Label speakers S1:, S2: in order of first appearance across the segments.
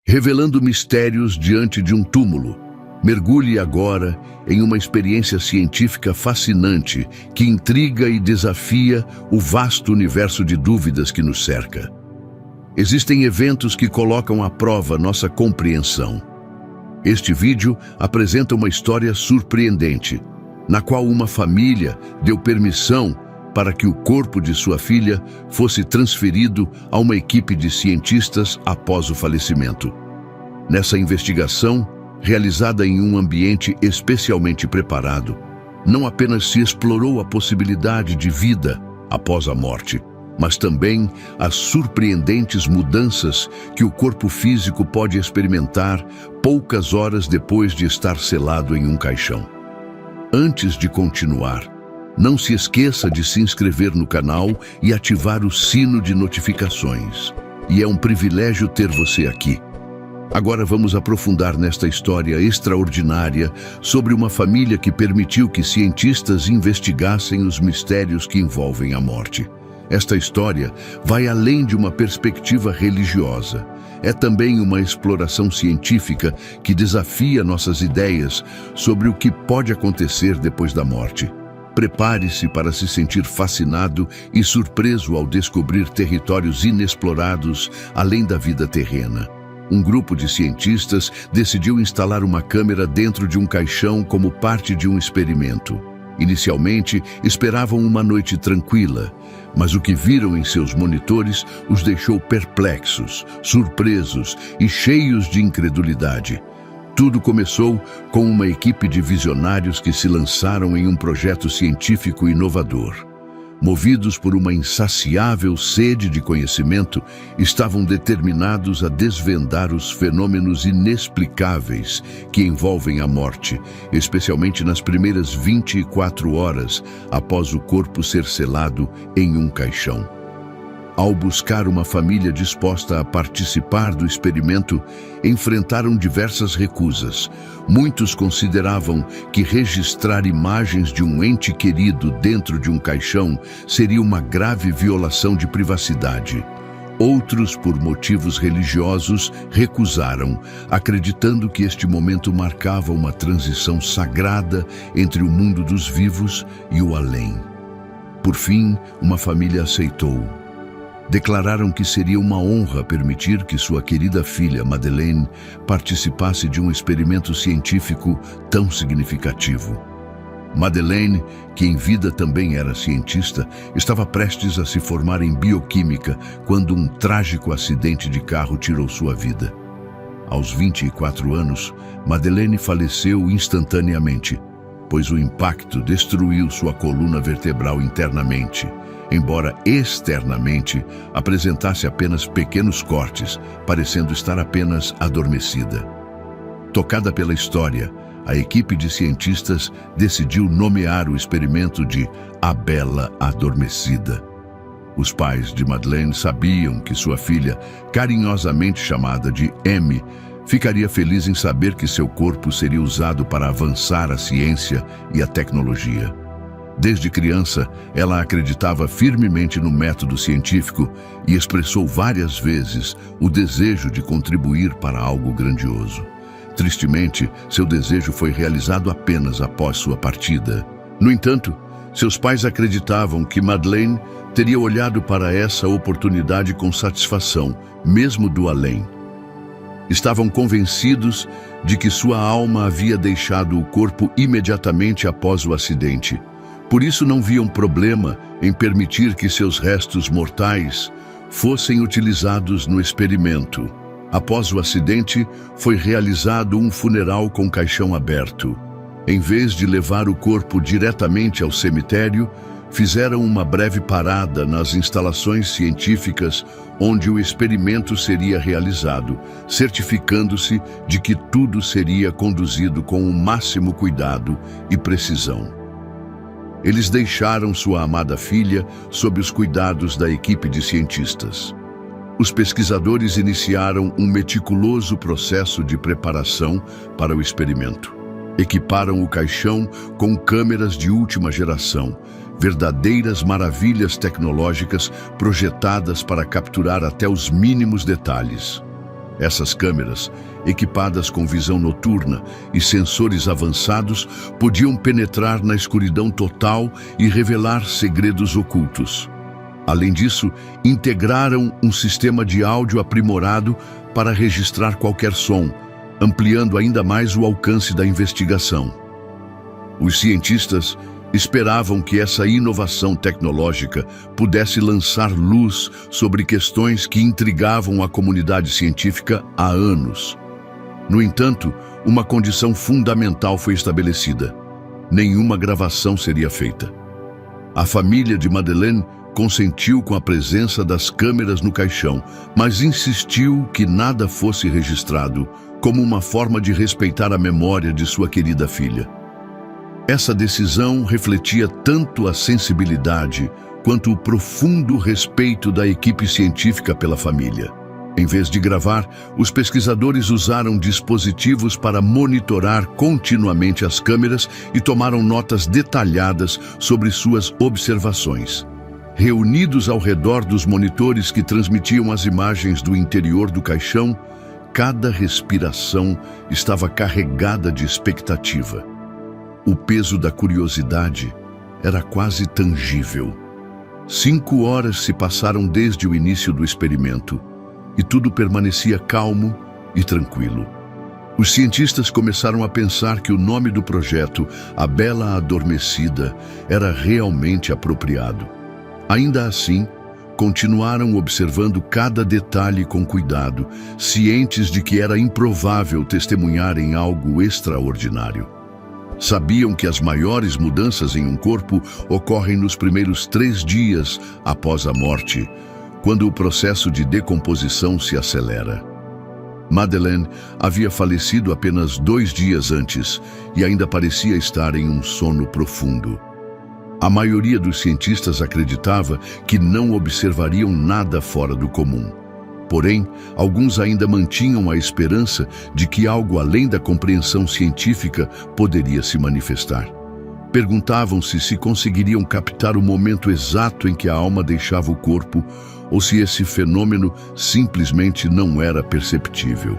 S1: revelando mistérios diante de um túmulo. Mergulhe agora em uma experiência científica fascinante que intriga e desafia o vasto universo de dúvidas que nos cerca. Existem eventos que colocam à prova nossa compreensão. Este vídeo apresenta uma história surpreendente, na qual uma família deu permissão para que o corpo de sua filha fosse transferido a uma equipe de cientistas após o falecimento. Nessa investigação, realizada em um ambiente especialmente preparado, não apenas se explorou a possibilidade de vida após a morte, mas também as surpreendentes mudanças que o corpo físico pode experimentar poucas horas depois de estar selado em um caixão. Antes de continuar, não se esqueça de se inscrever no canal e ativar o sino de notificações. E é um privilégio ter você aqui. Agora vamos aprofundar nesta história extraordinária sobre uma família que permitiu que cientistas investigassem os mistérios que envolvem a morte. Esta história vai além de uma perspectiva religiosa. É também uma exploração científica que desafia nossas ideias sobre o que pode acontecer depois da morte. Prepare-se para se sentir fascinado e surpreso ao descobrir territórios inexplorados além da vida terrena. Um grupo de cientistas decidiu instalar uma câmera dentro de um caixão como parte de um experimento. Inicialmente, esperavam uma noite tranquila, mas o que viram em seus monitores os deixou perplexos, surpresos e cheios de incredulidade. Tudo começou com uma equipe de visionários que se lançaram em um projeto científico inovador. Movidos por uma insaciável sede de conhecimento, estavam determinados a desvendar os fenômenos inexplicáveis que envolvem a morte, especialmente nas primeiras 24 horas após o corpo ser selado em um caixão. Ao buscar uma família disposta a participar do experimento, enfrentaram diversas recusas. Muitos consideravam que registrar imagens de um ente querido dentro de um caixão seria uma grave violação de privacidade. Outros, por motivos religiosos, recusaram, acreditando que este momento marcava uma transição sagrada entre o mundo dos vivos e o além. Por fim, uma família aceitou. Declararam que seria uma honra permitir que sua querida filha, Madeleine, participasse de um experimento científico tão significativo. Madeleine, que em vida também era cientista, estava prestes a se formar em bioquímica quando um trágico acidente de carro tirou sua vida. Aos 24 anos, Madeleine faleceu instantaneamente, pois o impacto destruiu sua coluna vertebral internamente, embora externamente apresentasse apenas pequenos cortes, parecendo estar apenas adormecida. Tocada pela história, a equipe de cientistas decidiu nomear o experimento de A Bela Adormecida. Os pais de Madeleine sabiam que sua filha, carinhosamente chamada de M, ficaria feliz em saber que seu corpo seria usado para avançar a ciência e a tecnologia. Desde criança, ela acreditava firmemente no método científico e expressou várias vezes o desejo de contribuir para algo grandioso. Tristemente, seu desejo foi realizado apenas após sua partida. No entanto, seus pais acreditavam que Madeleine teria olhado para essa oportunidade com satisfação, mesmo do além. Estavam convencidos de que sua alma havia deixado o corpo imediatamente após o acidente. Por isso não viam problema em permitir que seus restos mortais fossem utilizados no experimento. Após o acidente, foi realizado um funeral com caixão aberto. Em vez de levar o corpo diretamente ao cemitério, fizeram uma breve parada nas instalações científicas onde o experimento seria realizado, certificando-se de que tudo seria conduzido com o máximo cuidado e precisão. Eles deixaram sua amada filha sob os cuidados da equipe de cientistas. Os pesquisadores iniciaram um meticuloso processo de preparação para o experimento. Equiparam o caixão com câmeras de última geração, verdadeiras maravilhas tecnológicas projetadas para capturar até os mínimos detalhes. Essas câmeras, equipadas com visão noturna e sensores avançados, podiam penetrar na escuridão total e revelar segredos ocultos. Além disso, integraram um sistema de áudio aprimorado para registrar qualquer som, ampliando ainda mais o alcance da investigação. Os cientistas esperavam que essa inovação tecnológica pudesse lançar luz sobre questões que intrigavam a comunidade científica há anos. No entanto, uma condição fundamental foi estabelecida: nenhuma gravação seria feita. A família de Madeleine consentiu com a presença das câmeras no caixão, mas insistiu que nada fosse registrado, como uma forma de respeitar a memória de sua querida filha. Essa decisão refletia tanto a sensibilidade quanto o profundo respeito da equipe científica pela família. Em vez de gravar, os pesquisadores usaram dispositivos para monitorar continuamente as câmeras e tomaram notas detalhadas sobre suas observações. Reunidos ao redor dos monitores que transmitiam as imagens do interior do caixão, cada respiração estava carregada de expectativa. O peso da curiosidade era quase tangível. 5 horas se passaram desde o início do experimento e tudo permanecia calmo e tranquilo. Os cientistas começaram a pensar que o nome do projeto, A Bela Adormecida, era realmente apropriado. Ainda assim, continuaram observando cada detalhe com cuidado, cientes de que era improvável testemunharem algo extraordinário. Sabiam que as maiores mudanças em um corpo ocorrem nos primeiros 3 dias após a morte, quando o processo de decomposição se acelera. Madeleine havia falecido apenas 2 dias antes e ainda parecia estar em um sono profundo. A maioria dos cientistas acreditava que não observariam nada fora do comum. Porém, alguns ainda mantinham a esperança de que algo além da compreensão científica poderia se manifestar. Perguntavam-se se conseguiriam captar o momento exato em que a alma deixava o corpo ou se esse fenômeno simplesmente não era perceptível.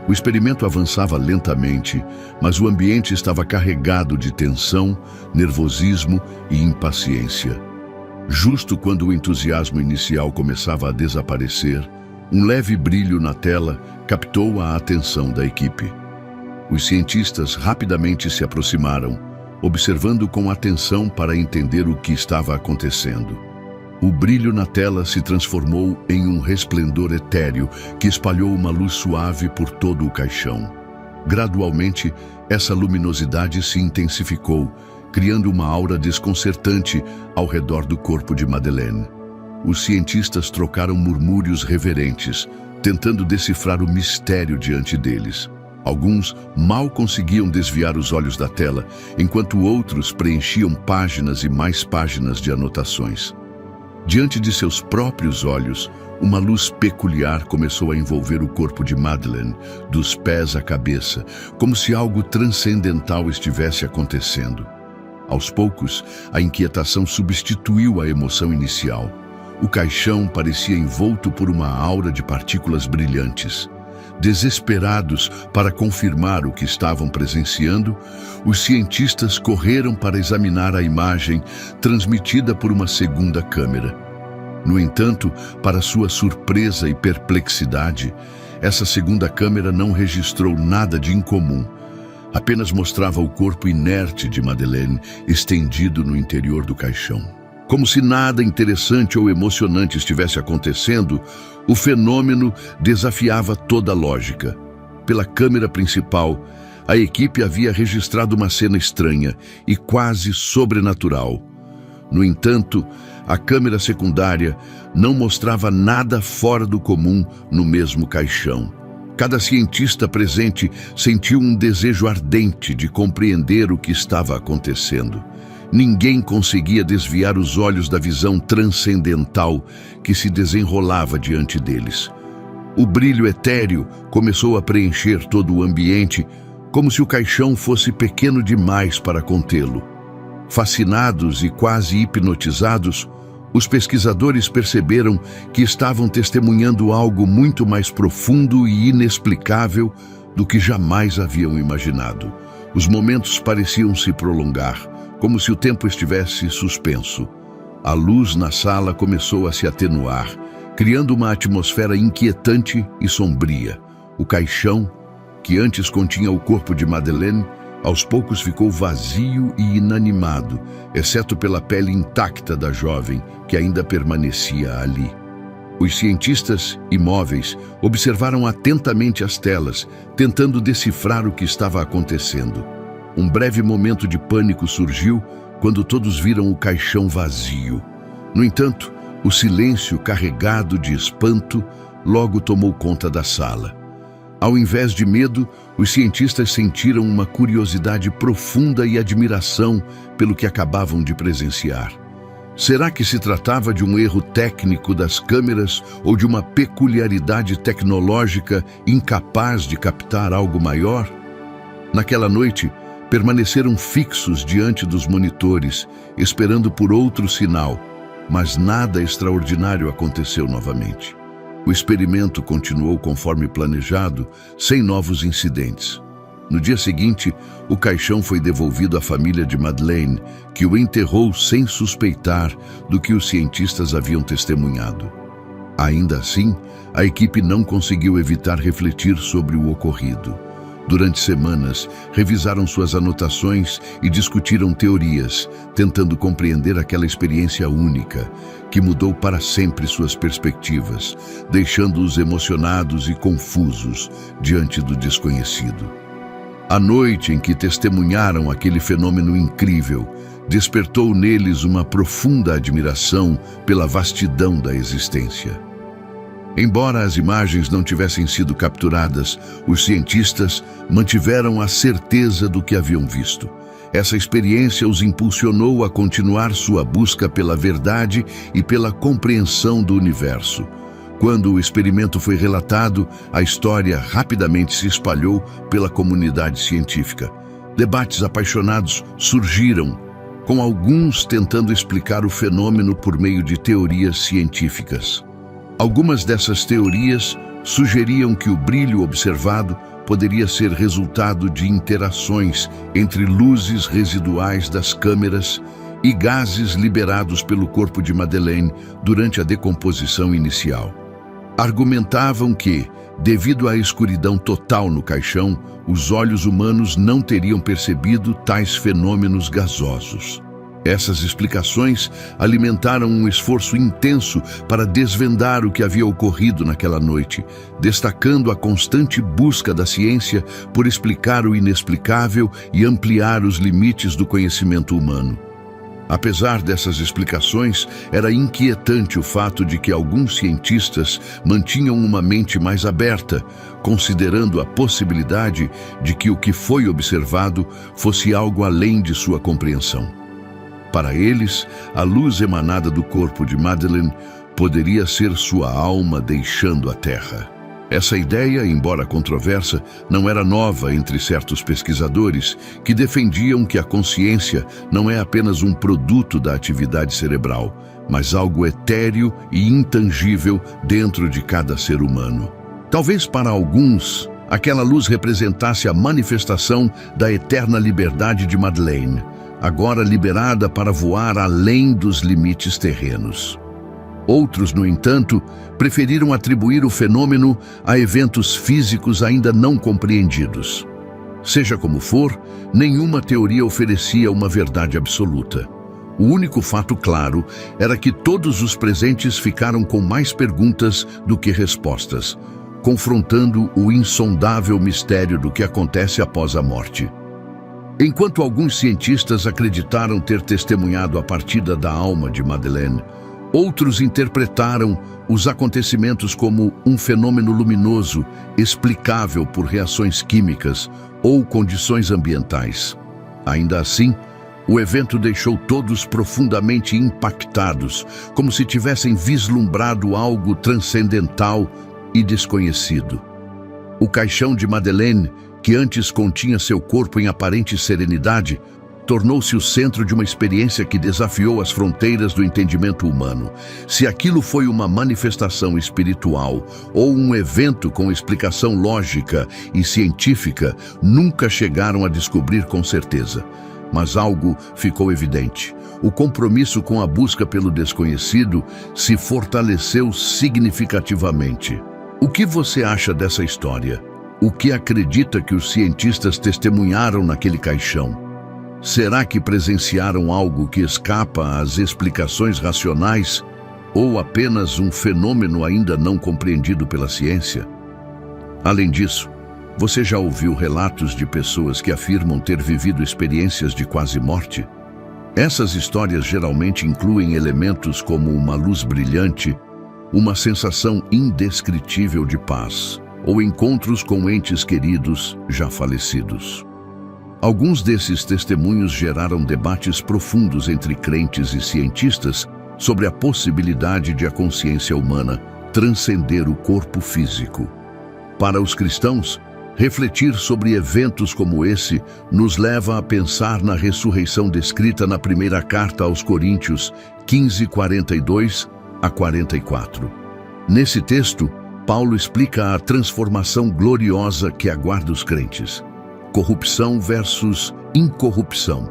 S1: O experimento avançava lentamente, mas o ambiente estava carregado de tensão, nervosismo e impaciência. Justo quando o entusiasmo inicial começava a desaparecer, um leve brilho na tela captou a atenção da equipe. Os cientistas rapidamente se aproximaram, observando com atenção para entender o que estava acontecendo. O brilho na tela se transformou em um resplendor etéreo que espalhou uma luz suave por todo o caixão. Gradualmente, essa luminosidade se intensificou, criando uma aura desconcertante ao redor do corpo de Madeleine. Os cientistas trocaram murmúrios reverentes, tentando decifrar o mistério diante deles. Alguns mal conseguiam desviar os olhos da tela, enquanto outros preenchiam páginas e mais páginas de anotações. Diante de seus próprios olhos, uma luz peculiar começou a envolver o corpo de Madeleine, dos pés à cabeça, como se algo transcendental estivesse acontecendo. Aos poucos, a inquietação substituiu a emoção inicial. O caixão parecia envolto por uma aura de partículas brilhantes. Desesperados para confirmar o que estavam presenciando, os cientistas correram para examinar a imagem transmitida por uma segunda câmera. No entanto, para sua surpresa e perplexidade, essa segunda câmera não registrou nada de incomum. Apenas mostrava o corpo inerte de Madeleine estendido no interior do caixão. Como se nada interessante ou emocionante estivesse acontecendo, o fenômeno desafiava toda a lógica. Pela câmera principal, a equipe havia registrado uma cena estranha e quase sobrenatural. No entanto, a câmera secundária não mostrava nada fora do comum no mesmo caixão. Cada cientista presente sentiu um desejo ardente de compreender o que estava acontecendo. Ninguém conseguia desviar os olhos da visão transcendental que se desenrolava diante deles. O brilho etéreo começou a preencher todo o ambiente, como se o caixão fosse pequeno demais para contê-lo. Fascinados e quase hipnotizados, Os pesquisadores perceberam que estavam testemunhando algo muito mais profundo e inexplicável do que jamais haviam imaginado. Os momentos pareciam se prolongar, como se o tempo estivesse suspenso. A luz na sala começou a se atenuar, criando uma atmosfera inquietante e sombria. O caixão, que antes continha o corpo de Madeleine, aos poucos ficou vazio e inanimado, exceto pela pele intacta da jovem, que ainda permanecia ali. Os cientistas, imóveis, observaram atentamente as telas, tentando decifrar o que estava acontecendo. Um breve momento de pânico surgiu quando todos viram o caixão vazio. No entanto, o silêncio carregado de espanto logo tomou conta da sala. Ao invés de medo, os cientistas sentiram uma curiosidade profunda e admiração pelo que acabavam de presenciar. Será que se tratava de um erro técnico das câmeras ou de uma peculiaridade tecnológica incapaz de captar algo maior? Naquela noite, permaneceram fixos diante dos monitores, esperando por outro sinal, mas nada extraordinário aconteceu novamente. O experimento continuou conforme planejado, sem novos incidentes. No dia seguinte, o caixão foi devolvido à família de Madeleine, que o enterrou sem suspeitar do que os cientistas haviam testemunhado. Ainda assim, a equipe não conseguiu evitar refletir sobre o ocorrido. Durante semanas, revisaram suas anotações e discutiram teorias, tentando compreender aquela experiência única, que mudou para sempre suas perspectivas, deixando-os emocionados e confusos diante do desconhecido. A noite em que testemunharam aquele fenômeno incrível despertou neles uma profunda admiração pela vastidão da existência. Embora as imagens não tivessem sido capturadas, os cientistas mantiveram a certeza do que haviam visto. Essa experiência os impulsionou a continuar sua busca pela verdade e pela compreensão do universo. Quando o experimento foi relatado, a história rapidamente se espalhou pela comunidade científica. Debates apaixonados surgiram, com alguns tentando explicar o fenômeno por meio de teorias científicas. Algumas dessas teorias sugeriam que o brilho observado poderia ser resultado de interações entre luzes residuais das câmeras e gases liberados pelo corpo de Madeleine durante a decomposição inicial. Argumentavam que, devido à escuridão total no caixão, os olhos humanos não teriam percebido tais fenômenos gasosos. Essas explicações alimentaram um esforço intenso para desvendar o que havia ocorrido naquela noite, destacando a constante busca da ciência por explicar o inexplicável e ampliar os limites do conhecimento humano. Apesar dessas explicações, era inquietante o fato de que alguns cientistas mantinham uma mente mais aberta, considerando a possibilidade de que o que foi observado fosse algo além de sua compreensão. Para eles, a luz emanada do corpo de Madeleine poderia ser sua alma deixando a Terra. Essa ideia, embora controversa, não era nova entre certos pesquisadores que defendiam que a consciência não é apenas um produto da atividade cerebral, mas algo etéreo e intangível dentro de cada ser humano. Talvez para alguns, aquela luz representasse a manifestação da eterna liberdade de Madeleine, agora liberada para voar além dos limites terrenos. Outros, no entanto, preferiram atribuir o fenômeno a eventos físicos ainda não compreendidos. Seja como for, nenhuma teoria oferecia uma verdade absoluta. O único fato claro era que todos os presentes ficaram com mais perguntas do que respostas, confrontando o insondável mistério do que acontece após a morte. Enquanto alguns cientistas acreditaram ter testemunhado a partida da alma de Madeleine, outros interpretaram os acontecimentos como um fenômeno luminoso, explicável por reações químicas ou condições ambientais. Ainda assim, o evento deixou todos profundamente impactados, como se tivessem vislumbrado algo transcendental e desconhecido. O caixão de Madeleine, que antes continha seu corpo em aparente serenidade, tornou-se o centro de uma experiência que desafiou as fronteiras do entendimento humano. Se aquilo foi uma manifestação espiritual ou um evento com explicação lógica e científica, nunca chegaram a descobrir com certeza. Mas algo ficou evidente. O compromisso com a busca pelo desconhecido se fortaleceu significativamente. O que você acha dessa história? O que acredita que os cientistas testemunharam naquele caixão? Será que presenciaram algo que escapa às explicações racionais ou apenas um fenômeno ainda não compreendido pela ciência? Além disso, você já ouviu relatos de pessoas que afirmam ter vivido experiências de quase morte? Essas histórias geralmente incluem elementos como uma luz brilhante, uma sensação indescritível de paz, ou encontros com entes queridos já falecidos. Alguns desses testemunhos geraram debates profundos entre crentes e cientistas sobre a possibilidade de a consciência humana transcender o corpo físico. Para os cristãos, refletir sobre eventos como esse nos leva a pensar na ressurreição descrita na primeira carta aos Coríntios 15:42 a 44. Nesse texto, Paulo explica a transformação gloriosa que aguarda os crentes. Corrupção versus incorrupção.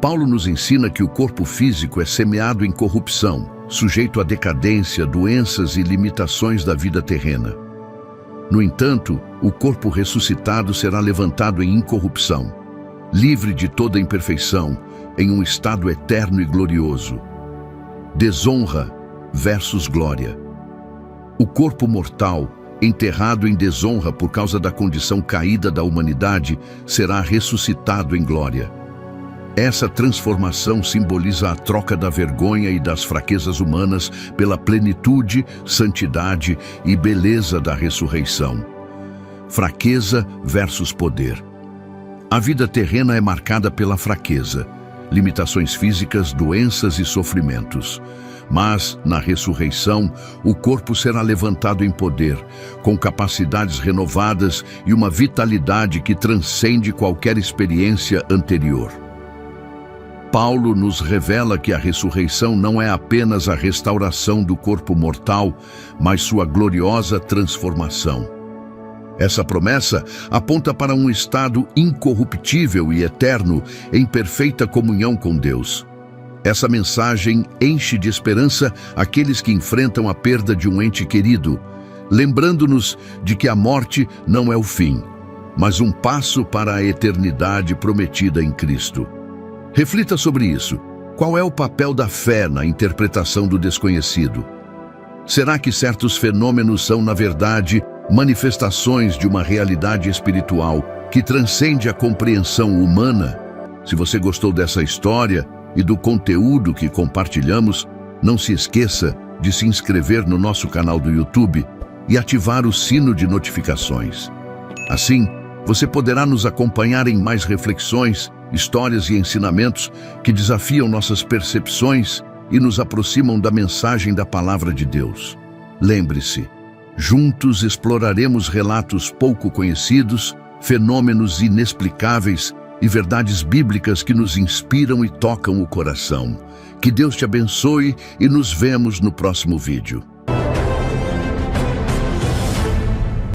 S1: Paulo nos ensina que o corpo físico é semeado em corrupção, sujeito à decadência, doenças e limitações da vida terrena. No entanto, o corpo ressuscitado será levantado em incorrupção, livre de toda imperfeição, em um estado eterno e glorioso. Desonra versus glória. O corpo mortal, enterrado em desonra por causa da condição caída da humanidade, será ressuscitado em glória. Essa transformação simboliza a troca da vergonha e das fraquezas humanas pela plenitude, santidade e beleza da ressurreição. Fraqueza versus poder. A vida terrena é marcada pela fraqueza, limitações físicas, doenças e sofrimentos. Mas, na ressurreição, o corpo será levantado em poder, com capacidades renovadas e uma vitalidade que transcende qualquer experiência anterior. Paulo nos revela que a ressurreição não é apenas a restauração do corpo mortal, mas sua gloriosa transformação. Essa promessa aponta para um estado incorruptível e eterno, em perfeita comunhão com Deus. Essa mensagem enche de esperança aqueles que enfrentam a perda de um ente querido, lembrando-nos de que a morte não é o fim, mas um passo para a eternidade prometida em Cristo. Reflita sobre isso. Qual é o papel da fé na interpretação do desconhecido? Será que certos fenômenos são, na verdade, manifestações de uma realidade espiritual que transcende a compreensão humana? Se você gostou dessa história e do conteúdo que compartilhamos, não se esqueça de se inscrever no nosso canal do YouTube e ativar o sino de notificações. Assim, você poderá nos acompanhar em mais reflexões, histórias e ensinamentos que desafiam nossas percepções e nos aproximam da mensagem da Palavra de Deus. Lembre-se, juntos exploraremos relatos pouco conhecidos, fenômenos inexplicáveis e verdades bíblicas que nos inspiram e tocam o coração. Que Deus te abençoe e nos vemos no próximo vídeo.